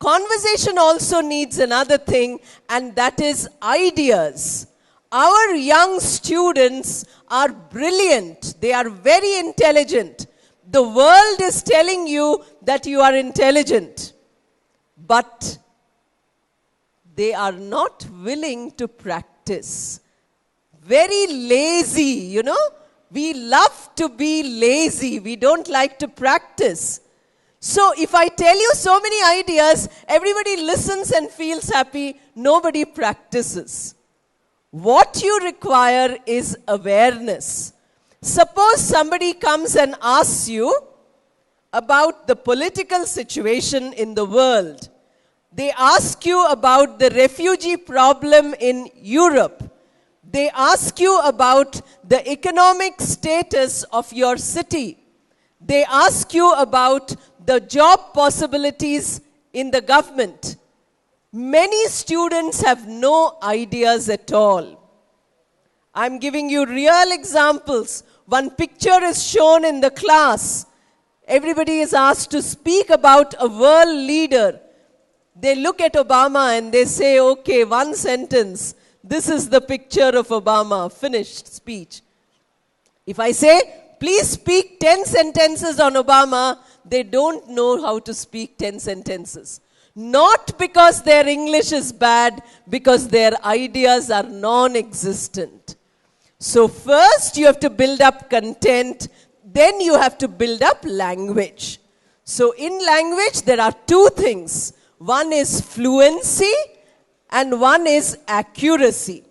Conversation also needs another thing, and that is ideas. Our young students are brilliant. They are very intelligent. The world is telling you that you are intelligent, but they are not willing to practice. Very lazy, We love to be lazy. We don't like to practice. So if I tell you so many ideas, everybody listens and feels happy. Nobody practices. What you require is awareness. Suppose somebody comes and asks you about the political situation in the world. They ask you about the refugee problem in Europe. They ask you about the economic status of your city. They ask you about the job possibilities in the government. Many students have no ideas at all. I'm giving you real examples. One picture is shown in the class. Everybody is asked to speak about a world leader. They look at Obama and they say, okay, one sentence. This is the picture of Obama, finished speech. If I say, please speak 10 sentences on Obama, they don't know how to speak 10 sentences. Not because their English is bad, because their ideas are non-existent. So first you have to build up content, then you have to build up language. So in language there are two things. One is fluency and one is accuracy.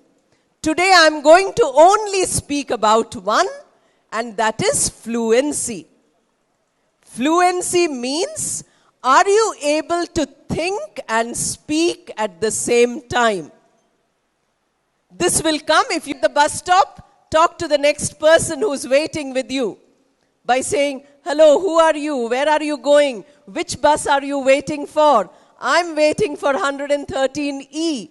Today I am going to only speak about one, and that is fluency. Fluency means, are you able to think and speak at the same time? This will come if you at the bus stop, talk to the next person who's waiting with you by saying, hello, who are you? Where are you going? Which bus are you waiting for? I'm waiting for 113E.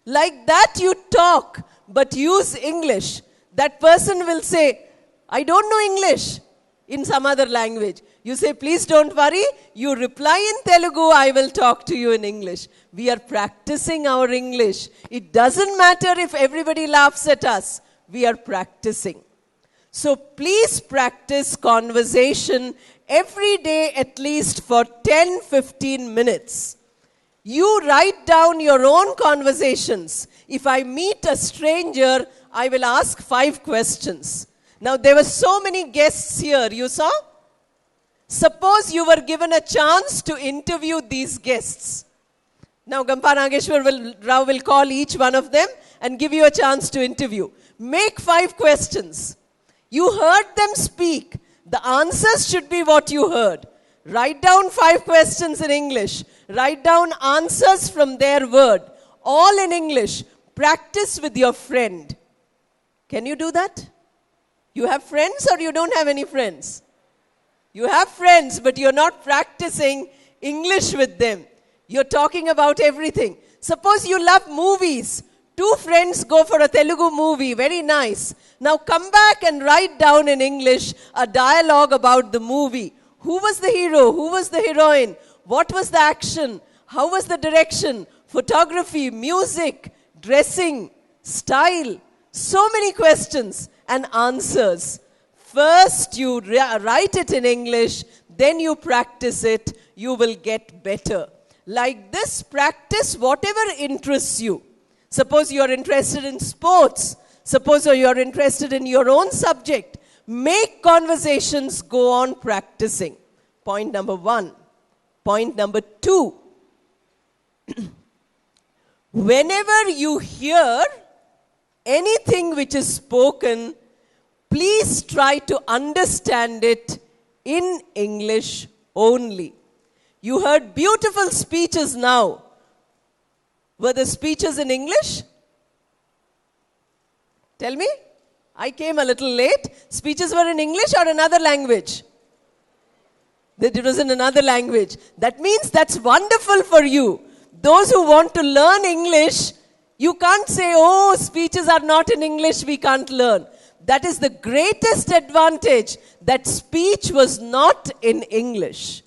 Like that you talk, but use English. That person will say, I don't know English, in some other language. You say, please don't worry. You reply in Telugu, I will talk to you in English. We are practicing our English. It doesn't matter if everybody laughs at us. We are practicing. So please practice conversation every day at least for 10-15 minutes. You write down your own conversations. If I meet a stranger, I will ask 5 questions. Now, there were so many guests here, you saw? Suppose you were given a chance to interview these guests. Now, Gampa Nageshwer Rao will call each one of them and give you a chance to interview. Make 5 questions. You heard them speak. The answers should be what you heard. Write down 5 questions in English. Write down answers from their word. All in English. Practice with your friend. Can you do that? You have friends or you don't have any friends? You have friends, but you're not practicing English with them. You're talking about everything. Suppose you love movies. 2 friends go for a Telugu movie. Very nice. Now come back and write down in English a dialogue about the movie. Who was the hero? Who was the heroine? What was the action? How was the direction? Photography, music, dressing, style. So many questions and answers. First you write it in English, then you practice it, you will get better. Like this, practice whatever interests you. Suppose you are interested in sports. Suppose you are interested in your own subject. Make conversations, go on practicing. Point number 1. Point number 2. Whenever you hear anything which is spoken, please try to understand it in English only. You heard beautiful speeches now. Were the speeches in English? Tell me. I came a little late. Speeches were in English or another language? That it was in another language. That means that's wonderful for you. Those who want to learn English, you can't say, oh, speeches are not in English, we can't learn. That is the greatest advantage, that speech was not in English.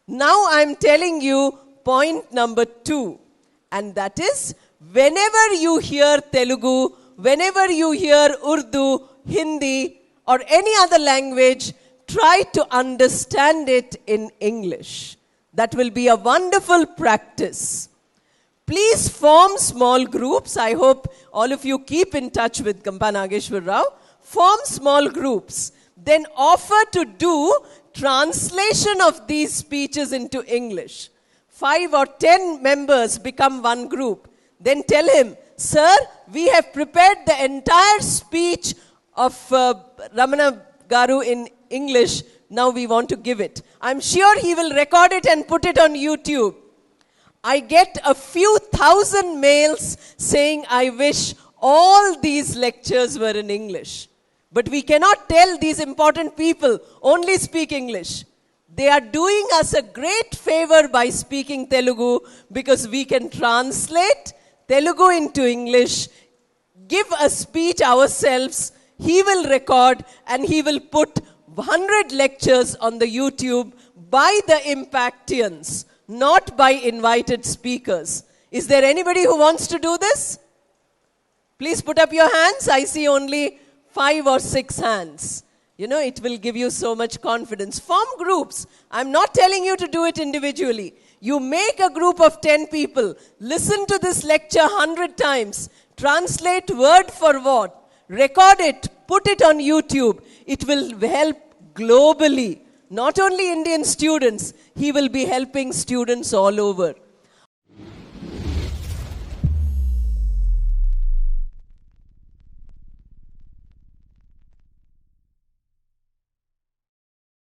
Now I'm telling you, point number 2. And that is, whenever you hear Telugu, whenever you hear Urdu, Hindi, or any other language, try to understand it in English. That will be a wonderful practice. Please form small groups. I hope all of you keep in touch with Gampa Nageshwer Rao. Form small groups. Then offer to do translation of these speeches into English. 5 or 10 members become one group. Then tell him, sir, we have prepared the entire speech of Ramana Garu in English. Now we want to give it. I'm sure he will record it and put it on YouTube. I get a few thousand mails saying, I wish all these lectures were in English. But we cannot tell these important people only speak English. They are doing us a great favor by speaking Telugu, because we can translate Telugu into English, give a speech ourselves, he will record, and he will put 100 lectures on the YouTube by the Impactians, not by invited speakers. Is there anybody who wants to do this? Please put up your hands. I see only 5 or 6 hands. You know, it will give you so much confidence. Form groups. I'm not telling you to do it individually. You make a group of 10 people. Listen to this lecture 100 times. Translate word for word. Record it. Put it on YouTube. It will help globally. Not only Indian students. He will be helping students all over.